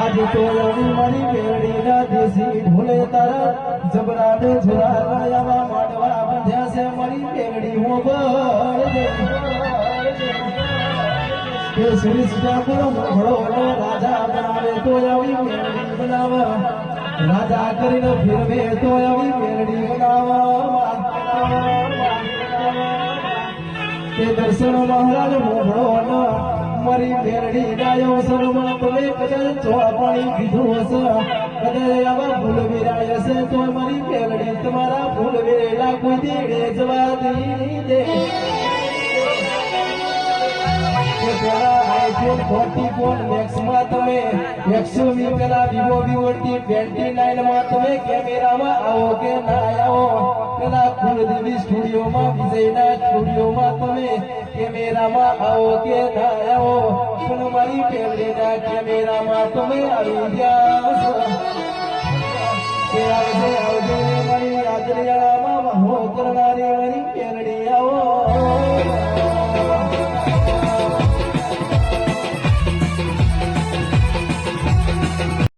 आज तो रवि मरी बेड़ी ना देसी ढोले तारा जबरा ने झुरा लायावा माडवा बंध्या से मरी बेड़ी हो के सृष्टा को घोड़ो राजा बनावे तो रवि बेड़ी बनावा राजा करीने फिरवे तो रवि बेड़ी बनावा के दर्शन महाराज मोघड़ो मरी बेरड़ी गायो सरमा तमे कदल चोळा पाणी पीधो हस कदल आवा फूल विराय से तो मरी बेरड़ी तुम्हारा फूल विरेला कोई देड़े जवा दी दे के पेला आईफोन 44 मैक्स में तमे 120 पेला विवो V29 में तमे कैमरा में आओ के ना आओ पेला कुलदेवी स्टूडियो में विजयना स्टूडियो में तमे कैमरा में आओ के ना आओ पण मारी पेलडीना कैमरा में तमे આવી ગયા કે આવજે આવજે મારી યાદરિયામાં મહો કરનારી મારી